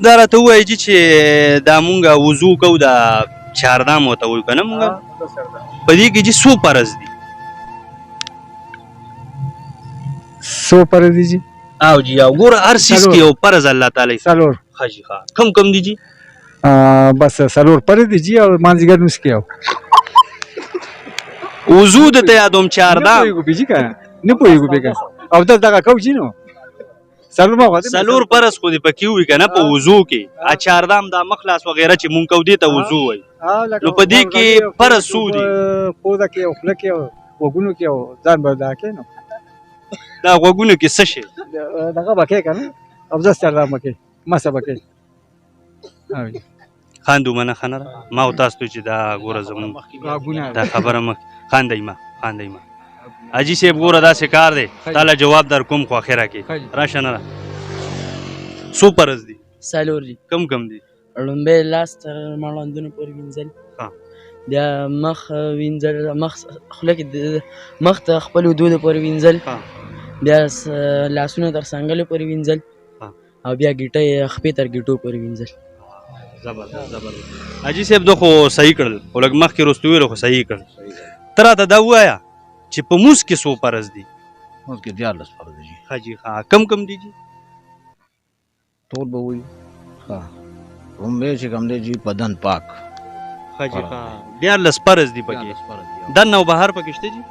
دا راته ووایي چې دا مونږ وضو کوو دا چهاردام ورته وایو که نه مونږ په دې کې چې څو فرض دي څو فرض دي جی او جی او ګوره هر څیز کې یو فرض الله تعالی څلور ښه جي ښه کم دي جی بس څلور فرض دي جی او مازدیګر نوس کې وضو درته یادوم چهاردام نه پوهېږو جی که نه پوهېږو بېګا او دغه کوو جي نو څلور فرض خو دې پکې وي که نه په وضو کې چهاردام دا مخلاص وغیره چې مونږ کوو دې ته وضو وایي نو په دې کې فرض څو دي پوزه کې او خوله کې او غوږونو کې او ځان به دا کې نو دا غوږونو کې څه شی دغه به کې که نه ابزس چهاردام به کې مسه به کې خاندو منه ښه نه ده ما او تاسو ته چې دا ګوره زمونږ دا خبره مخکې خاندئ ما حاجي صاحب ګوره داسې کار دی تاله جواب در کوم خو اخره کې راشه نه څو فرض دي څلور دي کم دي لومبی لاس تر مړوندونو پورې وینځل بیا مخ وینځل خوله کې مخ ته خپل حدودو پورې وینځل بیا لاسونه تر څنګلو پورې وینځل او بیا ګیټۍ خپې تر ګیټو پورې وینځل زبردست حاجي صاحب دا خو صحیح کړل خو لږ مخکې وروستو ویلو خو صحیح کړل ته راته دا ووایه چې په مونځ کې څو فرض دي مونځ کې 14 فرض دي ښه جي ښه کم دي جي ټول به وایو ښه لومبی چې کوم دی جي بدن پاک ښه جي ښه 14 فرض دي پکې دننه او بهر پکې شته جي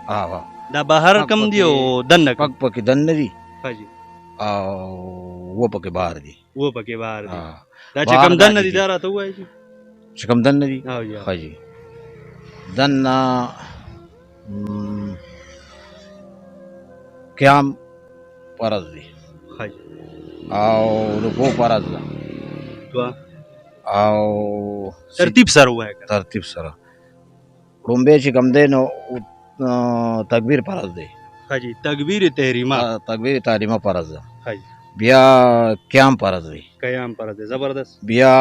دا بهر کم دي او دننه پک پکې دننه دي ښه جي او و پکې بهر دي دا چې کم دننه دي دا راته ووایه چې کم دننه دي ښه جي دننه قیام فرض دی او رکوع فرض ده او ترتیب سره ووایه ترتیب سره لومبی چې کوم دی نو تکبیر فرض دی تکبیر تحریمه فرض ده بیا قیام فرض دی زبردست بیا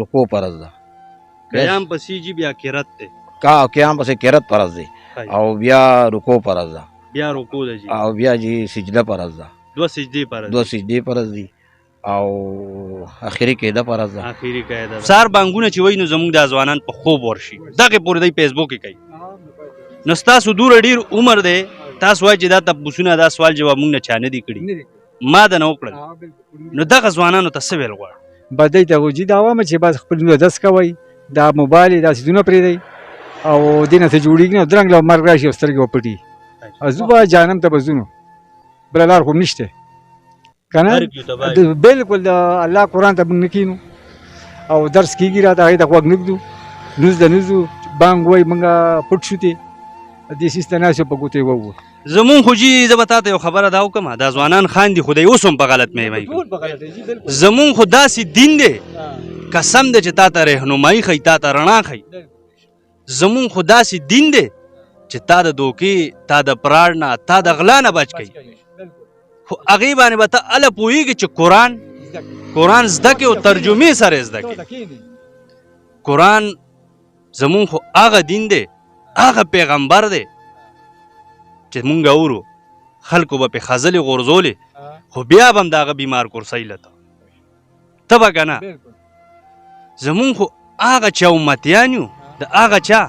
رکوع فرض ده قیام پسې جی بیا قرات دی قیام پسې قرات فرض دی او بیا رکوع فرض ده بیا رکوع ده جی او بیا جی سجده فرض ده دو سجدې فرض دي او اخري قاعده فرض ده سار بانګونه چې وای نو زموږ د ځوانان په خوب ورشي دغه پورې د فیسبوک کې کوي نو تاسو دور ډیر عمر دی تاسو وای چې دا تاسو دا سوال جواب موږ نه چانه دي کړی ما د نو کړل نو دغه ځوانانو ته څه ویل غواړ بدای ته وجی دا وامه چې بس خپل نو داس کوي دا موبایل دا سيزونه پرې دی او دینه ته جوړیږي نو درنګ له مرګ راشي سترګې وپټي ازوبا جانم ته بزونو بللار خو نشته کنه بالکل د الله قران ته موږ نکینو او درس کیږي را ته د وګ نګدو نوز بانګ وای موږ پټ شوتي د سیستانه په ګوتې وو زمون خو جی زبطاته یو خبره دا وکم دا ځوانان خان دي خدای اوسم په غلط مې وای زمون خو داسې دین دی قسم دې چې تا ته رهنمایي خي تا ته رڼا خي زمون خو داسې دین دی چې تا د دوکې تا د پراړ نه تا د غلا نه بچ کړي خو هغې باندې به ته هله پوهېږي چې قرآن زده کړې او ترجمې سره زده کړې قرآن زمون خو هغه دین دی هغه پیغمبر دی چې مونږ اورو خلکو به پې خزلې غورځولې خو بیا به هم د هغه بیمار کورسۍ لته ته به که نه زمون خو هغه چا امتیان یو د هغه چا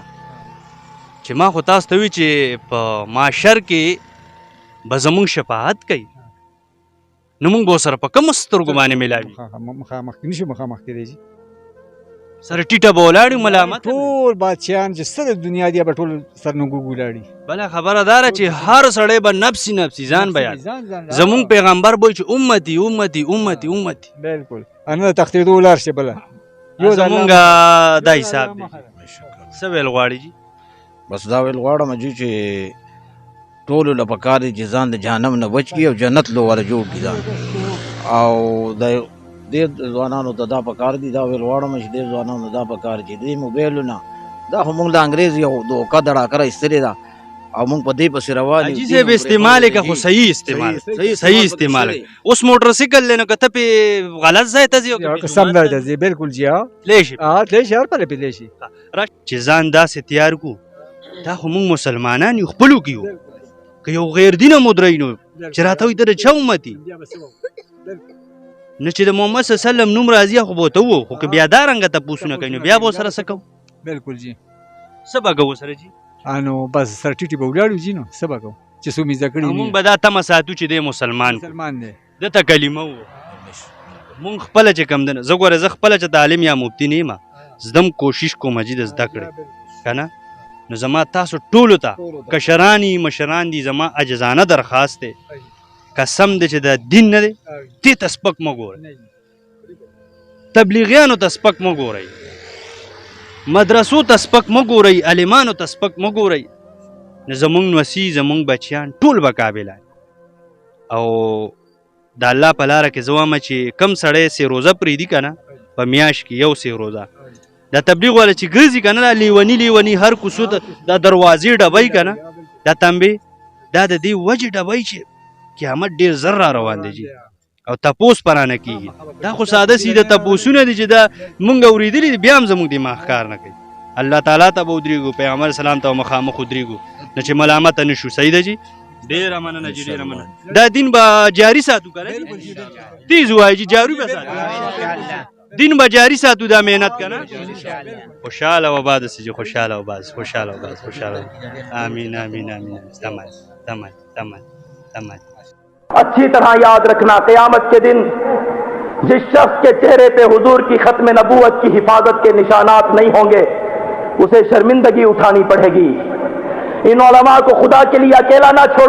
چې ما خو تاسو ته وي چې په معاشر کې به زمونږ شفاعت کوي نو مونږ به ورسره په کومو سترګو باندې میلاوي مخامخ نشو مخامخ کېدی شي سره ټیټه به ولاړ یو ملامت ټول بادشاهان چې څه د دنیا دی به ټول سر نګوګ ولاړي بله خبره دا ده چې هر سړی به نفسي ځان بیان زمونږ پیغمبر به چې امتي امتي امتي امتي بالکل انا تختیدو ولاړ شي بله یو زمونږ دا حساب دی څه ویل غواړي جي بس دا ویل غواړم چې ټولو له پکار دي چې ځان د جهنم نه بچ کړي او جنت لو ور جوړ کړي او د دې ځوانانو ته دا پکار دي دا ویل غواړم چې دې ځوانانو دا پکار دي دې موبایلونه دا خو موږ د انګریز یو دوکه دړه کړه استری دا او موږ په دې پسې روان یو جی به استعمال کا خو صحیح استعمال اوس موټر سایکل لنه کته په غلط ځای ته ځي قسم لا ځي بالکل جی ليش هر پر په لشي چې ځان داسې تیار کو دا خو موږ مسلمانان یو خپلو کیو که یو غیر دینه مدرینو چې راته وي د چا امتي نو چې د محمد صلی الله علیه وسلم نوم راځي خو به ته وو خو که بیا دا رنګه تپوسونه کوي نو بیا به ورسره څه کوو بالکل جی څه به کوو سره جي نو بس سر ټیټي به ولاړو جی نو څه به کوو چې څو مې زده کړي مونږ به دا تمه ساتو چې دی مسلمان کړو. مسلمان دی دته کلمه وو مونږ خپله چې کم دنه زه ګوره زه خپله چې تعلیم یا مفتی نه یم زدم کوشش کوم چې د زده کړې که نه نو زما تاسو ټولو ته کشران یي مشران دي زما عجزانه درخواست دی قسم دی چې د دین نه دی دې ته سپک مه ګورئ تبلیغیانو ته سپک مه ګورئ مدرسو ته سپک مه ګورئ عالمانو ته سپک مه ګورئ نو زمونږ نوسي زمونږ بچیان ټول به قابلان او د الله په لاره کې زه وایم چې کم سړی سې روزه پرېږدي که نه په میاشت کې یو سې روزه دا تبلیغ والا چې ګرځي که نه دا لیوني هر کوڅو ته دا دروازې ډبی که نه دا تنبې دا د دې وجې ډبی چې قیامت ډېر زر را روان دی جي او تپوس پرانه کېږي دا خو ساده سیده تپوسونه دي چې دا مونږ اورېدلي دي بیا هم زموږ دماغ کار نه کوي الله تعالی ته به ودرېږو پیغمبر سلام ته به مخامخ ودرېږو نو چې ملامته نه شو صحیح ده جي ډېره مننه جي ډېره مننه دا دین به جاري ساتو که نه تیز ووایي جي جاري به ساتو دین به جاري ساتو دا محنت که نه خوشحاله وباد سي جي خوشحاله وباد آمین آمین آمین تمام अच्छी तरह याद रखना क़यामत के दिन जिस शख्स के चेहरे पे हुजूर की खत्म नबूवत की हिफाजत के निशानात नहीं होंगे उसे शर्मिंदगी उठानी पड़ेगी। इन उलमा को खुदा के लिए अकेला ना छोड़ो।